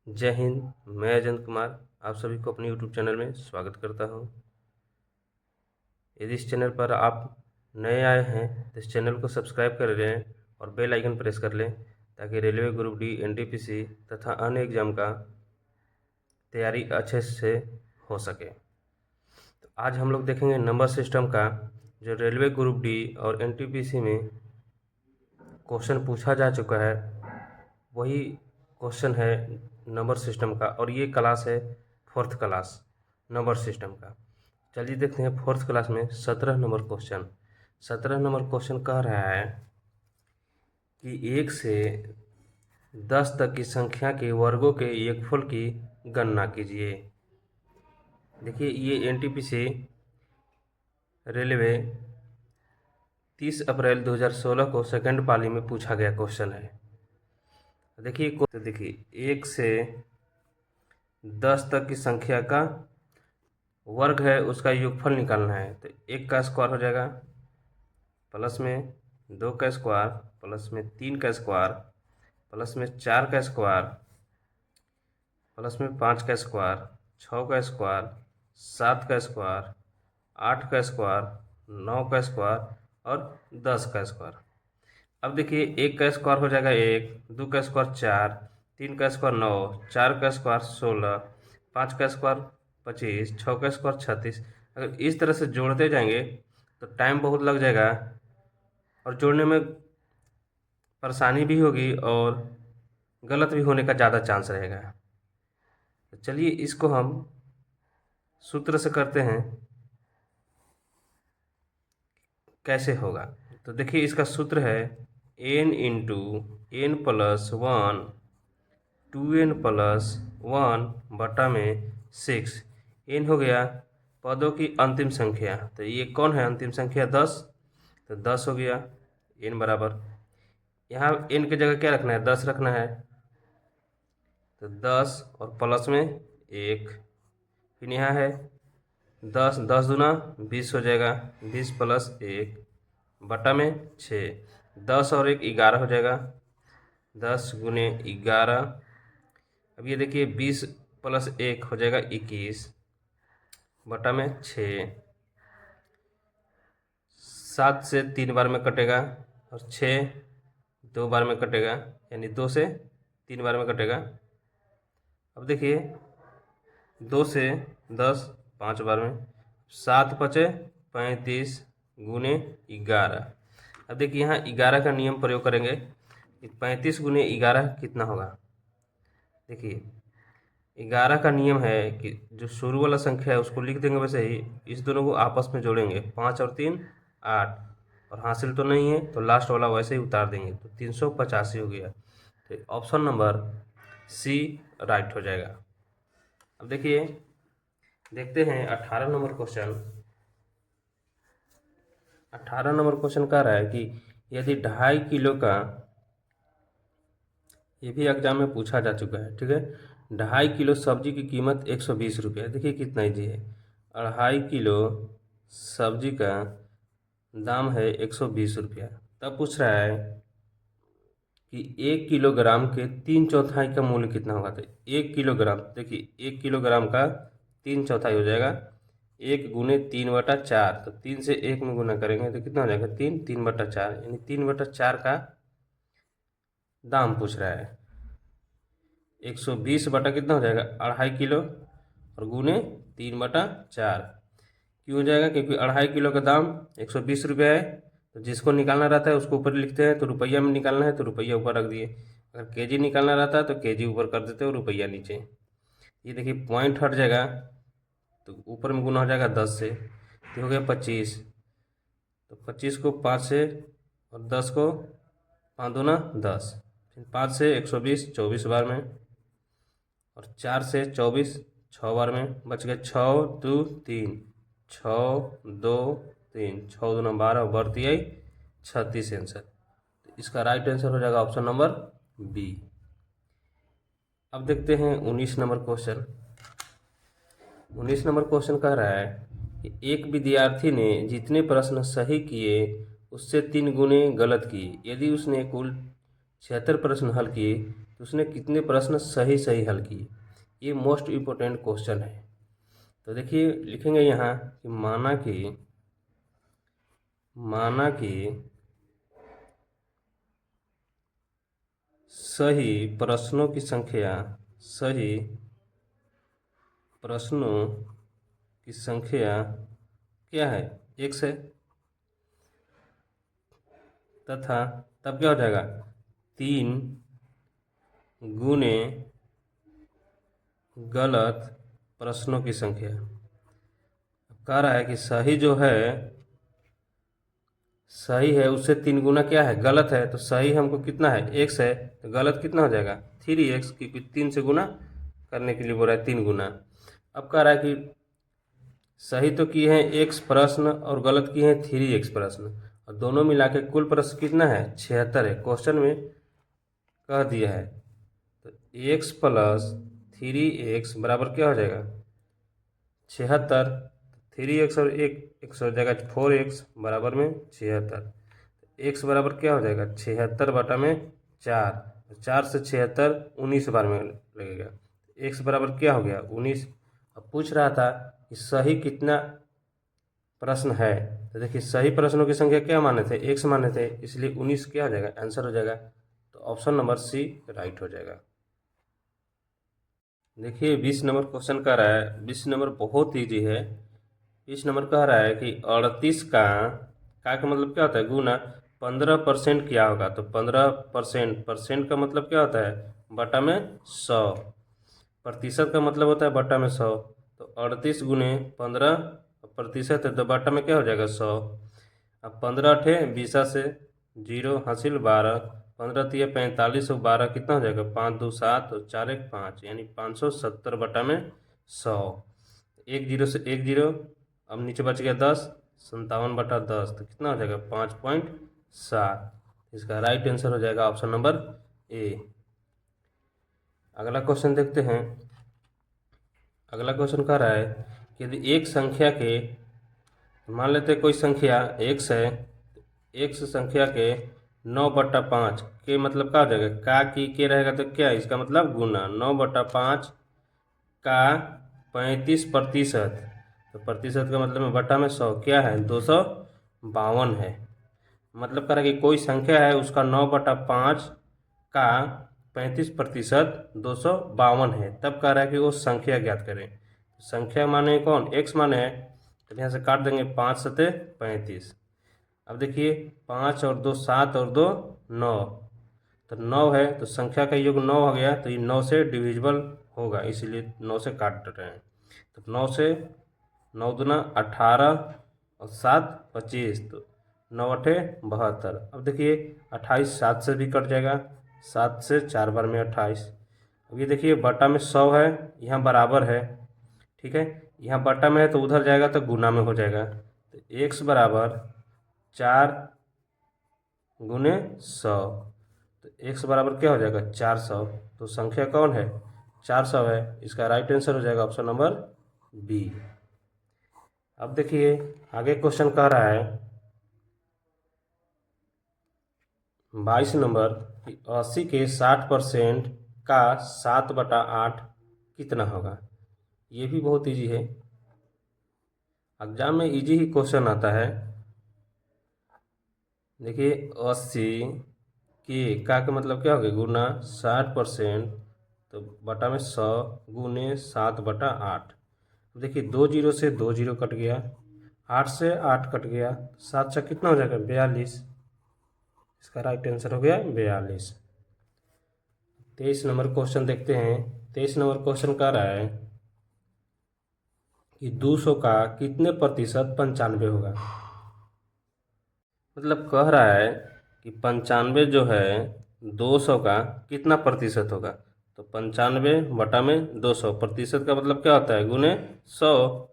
जय हिंद। मैं अजंत कुमार आप सभी को अपने यूट्यूब चैनल में स्वागत करता हूं। यदि इस चैनल पर आप नए आए हैं तो इस चैनल को सब्सक्राइब कर लें और बेल आइकन प्रेस कर लें ताकि रेलवे ग्रुप डी, एनटीपीसी तथा अन्य एग्जाम का तैयारी अच्छे से हो सके। तो आज हम लोग देखेंगे नंबर सिस्टम का, जो रेलवे ग्रुप डी और एनटीपीसी में क्वेश्चन पूछा जा चुका है, वही क्वेश्चन है नंबर सिस्टम का। और ये क्लास है 4th क्लास नंबर सिस्टम का। चलिए देखते हैं 4th क्लास में 17 नंबर क्वेश्चन। 17 नंबर क्वेश्चन कह रहा है कि 1 से 10 तक की संख्या के वर्गों के योगफल की गणना कीजिए। देखिए, ये एनटीपीसी रेलवे 30 अप्रैल 2016 को सेकंड पाली में पूछा गया क्वेश्चन है। देखिए 1 से 10 तक की संख्या का वर्ग है, उसका योगफल निकालना है। तो 1 का स्क्वायर हो जाएगा, प्लस में 2 का स्क्वायर, प्लस में 3 का स्क्वायर, प्लस में 4 का स्क्वायर, प्लस में 5 का स्क्वायर, 6 का स्क्वायर, 7 का स्क्वायर, 8 का स्क्वायर, 9 का स्क्वायर और 10 का स्क्वायर। अब देखिए 1 का स्क्वायर हो जाएगा 1, 2 का स्क्वायर 4, 3 का स्क्वायर 9, 4 का स्क्वायर 16, 5 का स्क्वायर 25, 6 का स्क्वायर 36। अगर इस तरह से जोड़ते जाएंगे तो टाइम बहुत लग जाएगा और जोड़ने में परेशानी भी होगी और गलत भी होने का ज़्यादा चांस रहेगा। तो चलिए इसको हम सूत्र से करते हैं, कैसे होगा। तो देखिए इसका सूत्र है n into n plus 1 2n plus 1 बटा में 6। n हो गया पदों की अंतिम संख्या। तो ये कौन है अंतिम संख्या? 10। तो 10 हो गया n बराबर, यहाँ n की जगह क्या रखना है? 10 रखना है। तो 10 और प्लस में 1, फिर यहाँ है 10, 10 दूना 20 हो जाएगा, 20 प्लस 1 बटा में 6, 10 और 1 11 हो जाएगा, 10 गुने 11। अब ये देखिए 20 प्लस 1 हो जाएगा 21 बटा में 6, 7 से 3 बार में कटेगा और 6 2 बार में कटेगा, यानी 2 से 3 बार में कटेगा। अब देखिए 2 से 10 5 बार में, 7 बचे 35 गुने 11। अब देखिए यहाँ 11 का नियम प्रयोग करेंगे कि 35 गुने 11 कितना होगा। देखिए 11 का नियम है कि जो शुरू वाला संख्या है उसको लिख देंगे, वैसे ही इस दोनों को आपस में जोड़ेंगे, 5 और 3 8, और हासिल तो नहीं है तो लास्ट वाला वैसे ही उतार देंगे, तो 385 हो गया। तो ऑप्शन नंबर सी राइट हो जाएगा। अब देखिए देखते हैं 18 नंबर क्वेश्चन। 18 नंबर क्वेश्चन कह रहा है कि यदि 2.5 किलो का, ये भी एग्जाम में पूछा जा चुका है, ठीक है, 2.5 किलो सब्जी की कीमत 120 रुपये। देखिए कितना ईजी है, 2.5 किलो सब्जी का दाम है 120 रुपया। तब पूछ रहा है कि 1 किलोग्राम के 3/4 का मूल्य कितना होगा। तो 1 किलोग्राम, देखिए 1 किलोग्राम का 3/4 हो जाएगा, 1 गुने 3/4। तो 3 से 1 में गुना करेंगे तो कितना हो जाएगा? 3, 3/4, यानी 3/4 का दाम पूछ रहा है। 120 बटा कितना हो जाएगा? 2.5 किलो, और गुने 3/4 क्यों हो जाएगा? क्योंकि 2.5 किलो का दाम 120 रुपया है। तो जिसको निकालना रहता है उसको ऊपर लिखते हैं, तो रुपया में निकालना है तो रुपया ऊपर रख दिए। अगर केजी निकालना रहता है तो केजी ऊपर कर देते हो, रुपया नीचे। ये देखिए पॉइंट हट जाएगा तो ऊपर में गुना हो जाएगा 10 से, तो हो गया 25। तो 25 को 5 से और 10 को 5 दूना 10, फिर 5 से 120 24 बार में, और 4 से 24 6 बार में, बच गए 6 2 3, 6 2 3, 6 दूना 12 बढ़ती आई 36 आंसर। तो इसका राइट आंसर हो जाएगा ऑप्शन नंबर बी। अब देखते हैं 19 नंबर क्वेश्चन। 19 नंबर क्वेश्चन कह रहा है कि एक विद्यार्थी ने जितने प्रश्न सही किए उससे 3 गुने गलत किए। यदि उसने कुल 76 प्रश्न हल किए तो उसने कितने प्रश्न सही सही हल किए। ये मोस्ट इम्पोर्टेंट क्वेश्चन है। तो देखिए लिखेंगे यहाँ कि माना कि सही प्रश्नों की संख्या क्या है, x है, तथा तब क्या हो जाएगा 3 गुने गलत प्रश्नों की संख्या। कह रहा है कि सही है उससे 3 गुना क्या है, गलत है। तो सही हमको कितना है, x है, तो गलत कितना हो जाएगा 3x, क्योंकि 3 से गुना करने के लिए बोल रहा है 3 गुना। अब कह रहा है कि सही तो किए हैं x प्रश्न और गलत किए हैं 3x प्रश्न, और दोनों मिला के कुल प्रश्न कितना है 76 है, क्वेश्चन में कह दिया है। तो x प्लस 3x बराबर क्या हो जाएगा 76। 3x और x हो जाएगा 4x बराबर में 76। x बराबर क्या हो जाएगा 76 बटा में 4, 4 से 76 19 बार में लगेगा। x बराबर क्या हो गया 19। अब पूछ रहा था कि सही कितना प्रश्न है, तो देखिए सही प्रश्नों की संख्या क्या माने थे, x माने थे, इसलिए 19 क्या हो जाएगा आंसर हो जाएगा। तो ऑप्शन नंबर सी राइट हो जाएगा। देखिए 20 नंबर क्वेश्चन कह रहा है, 20 नंबर बहुत ईजी है। 20 नंबर कह रहा है कि 38 का मतलब क्या होता है गुना 15% क्या होगा। तो 15% परसेंट का मतलब क्या होता है बटा में 100, प्रतिशत का मतलब होता है बटा में 100। तो 38 गुने 15 प्रतिशत है, तो बटा में क्या हो जाएगा 100। अब 15 अठे 20 से 0 हासिल 12, 15 तिया 45 और 12 कितना हो जाएगा 5 2 7 और 4 1 5, यानी 570 बटा में 100। 1 0 से 1 0, अब नीचे बच गया 10, 57 बटा 10, तो कितना हो जाएगा 5.7। इसका राइट आंसर हो जाएगा ऑप्शन नंबर ए। अगला क्वेश्चन देखते हैं। अगला क्वेश्चन कह रहा है कि यदि एक संख्या के, मान लेते कोई संख्या x है, x संख्या के 9/5 के मतलब क्या हो जाएगा का की के रहेगा, तो क्या है इसका मतलब गुना 9/5 का 35%। तो प्रतिशत का मतलब में बटा में 100 क्या है 252 है। मतलब कह रहा है कि कोई संख्या है उसका 9/5 का 35% 252 है। तब कह रहा है कि वो संख्या ज्ञात करें। संख्या माने कौन x माने है, तो यहाँ से काट देंगे 5 सते 35। अब देखिए 5 और 2 7 और 2 9, तो 9 है, तो संख्या का योग 9 हो गया, तो ये 9 से डिविजिबल होगा, इसीलिए 9 से काट रहे हैं। तो 9 से 9 दूना 18 और 7 25, तो 9 अठे 72। अब देखिए 28 7 से भी कट जाएगा, 7 से 4 बार में 28। अब ये देखिए बटा में 100 है, यहाँ बराबर है, ठीक है, यहाँ बटा में है तो उधर जाएगा तो गुना में हो जाएगा। तो x बराबर 4 गुने 100, तो x बराबर क्या हो जाएगा 400। तो संख्या कौन है 400 है। इसका राइट आंसर हो जाएगा ऑप्शन नंबर बी। अब देखिए आगे क्वेश्चन कह रहा है 22 नंबर, 80 के 60% का 7/8 कितना होगा। ये भी बहुत इजी है, एग्जाम में इजी ही क्वेश्चन आता है। देखिए 80 का मतलब क्या हो गया गुना 60%, तो बटा में 100 गुने 7/8। देखिए 2 जीरो से 2 जीरो कट गया, 8 से 8 कट गया, 7 से कितना हो जाएगा 42। इसका राइट आंसर हो गया 42। 23 नंबर क्वेश्चन देखते हैं। 23 नंबर क्वेश्चन कह रहा है कि 200 का कितने प्रतिशत 95 होगा। मतलब कह रहा है कि 95 जो है 200 का कितना प्रतिशत होगा। तो 95 बटा में 200, प्रतिशत का मतलब क्या होता है गुने 100।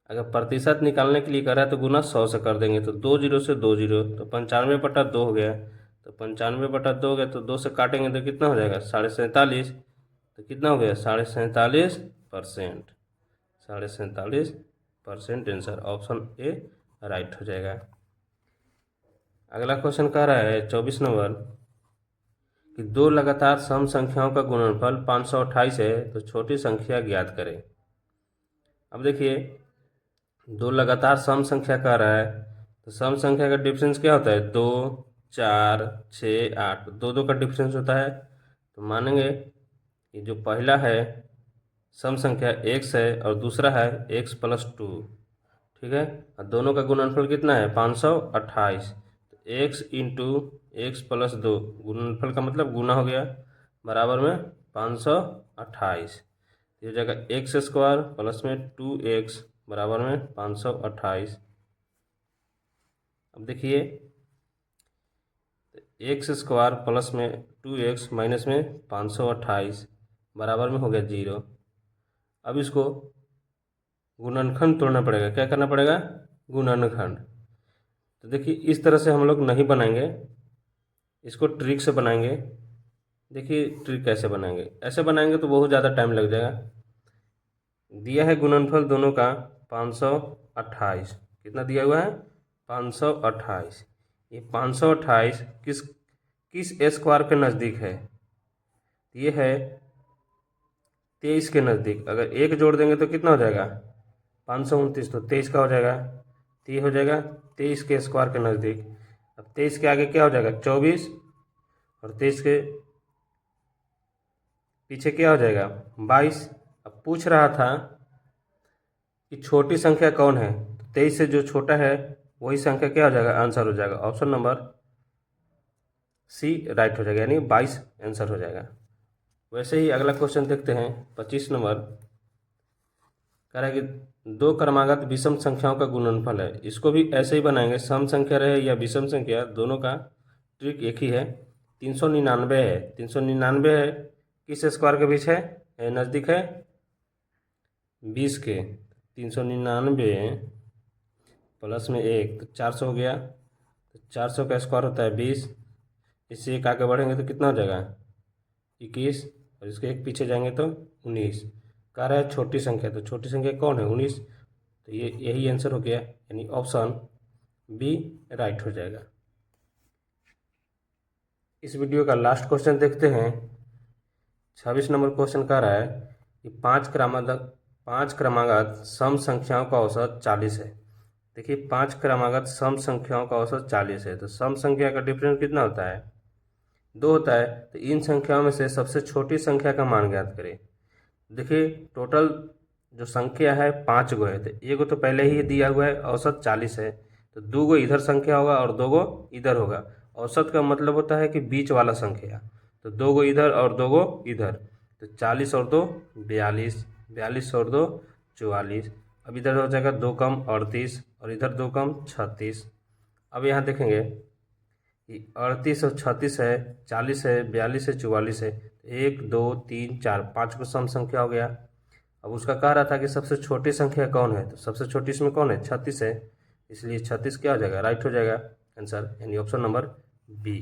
अगर प्रतिशत निकालने के लिए कह रहा है तो गुना 100 से कर देंगे, तो 2 जीरो से 2 जीरो, तो 95/2 हो गया। तो 95/2 हो गया, तो 2 से काटेंगे तो कितना हो जाएगा 47.5। तो कितना हो गया 47.5%। 47.5% आंसर ऑप्शन ए राइट हो जाएगा। अगला क्वेश्चन कह रहा है 24 नंबर कि दो लगातार सम संख्याओं का गुणनफल 528 है तो छोटी संख्या ज्ञात करें। अब देखिए, दो लगातार सम संख्या कह रहा है तो सम संख्या का डिफरेंस क्या होता है? 2, 4, 6, 8, दो का डिफरेंस होता है। तो मानेंगे कि जो पहला है सम संख्या x है और दूसरा है x + 2, ठीक है। और दोनों का गुणनफल कितना है? 528। तो x × x + 2, गुणनफल का मतलब गुना हो गया, बराबर में 528। ये हो जाएगा x² प्लस में 2x बराबर में 528। अब देखिए, x² प्लस में 2x माइनस में 528 बराबर में हो गया 0। अब इसको गुणनखंड तोड़ना पड़ेगा। क्या करना पड़ेगा? गुणनखंड। तो देखिए, इस तरह से हम लोग नहीं बनाएंगे, इसको ट्रिक से बनाएंगे। देखिए ट्रिक कैसे बनाएंगे। ऐसे बनाएंगे तो बहुत ज़्यादा टाइम लग जाएगा। दिया है गुणनफल दोनों का 528। कितना दिया हुआ है? 528। ये 528 किस स्क्वायर के नज़दीक है? ये है 23 के नज़दीक। अगर एक जोड़ देंगे तो कितना हो जाएगा? 529। तो 23 का हो जाएगा, तो ये हो जाएगा 23 के स्क्वायर के नज़दीक। अब 23 के आगे क्या हो जाएगा? 24, और 23 के पीछे क्या हो जाएगा? 22। अब पूछ रहा था कि छोटी संख्या कौन है, तो 23 से जो छोटा है वही संख्या क्या हो जाएगा? आंसर हो जाएगा। ऑप्शन नंबर सी राइट हो जाएगा, यानी 22 आंसर हो जाएगा। वैसे ही अगला क्वेश्चन देखते हैं, 25 नंबर। कह रहा है कि दो क्रमागत विषम संख्याओं का गुणनफल है। इसको भी ऐसे ही बनाएंगे, सम संख्या रहे या विषम संख्या, दोनों का ट्रिक एक ही है। 399 है, 399 है, किस स्क्वायर के बीच है? नज़दीक है 20 के। 399 प्लस में 1 तो 400 हो गया। तो 400 का स्क्वायर होता है 20। इससे एक आगे बढ़ेंगे तो कितना हो जाएगा? 21, और इसके एक पीछे जाएंगे तो 19। कह रहा है छोटी संख्या, तो छोटी संख्या कौन है? 19। तो ये यही आंसर हो गया, यानी ऑप्शन बी राइट हो जाएगा। इस वीडियो का लास्ट क्वेश्चन देखते हैं। 26 नंबर क्वेश्चन कह रहा है कि पाँच क्रमागत सम संख्याओं का औसत 40 है। देखिए, 5 क्रमागत सम संख्याओं का औसत 40 है, तो सम संख्या का डिफरेंस कितना होता है? 2 होता है। तो इन संख्याओं में से सबसे छोटी संख्या का मान ज्ञात करें। देखिए, टोटल जो संख्या है 5 गो है, तो एगो तो पहले ही दिया हुआ है, औसत 40 है। तो 2 गो इधर संख्या होगा और 2 गो इधर होगा। औसत का मतलब होता है कि बीच वाला संख्या। तो 2 गो इधर और 2 गो इधर, तो 40 और 2 42, 42 और 2 44। अब इधर हो जाएगा 2 कम 38, और इधर 2 कम 36। अब यहाँ देखेंगे कि 38 और 36 है, 40 है, 42 है, 44 है। 1 2 3 4 5 को सम संख्या हो गया। अब उसका कह रहा था कि सबसे छोटी संख्या कौन है, तो सबसे छोटी इसमें कौन है? 36 है। इसलिए 36 क्या हो जाएगा? राइट हो जाएगा आंसर, यानी ऑप्शन नंबर बी।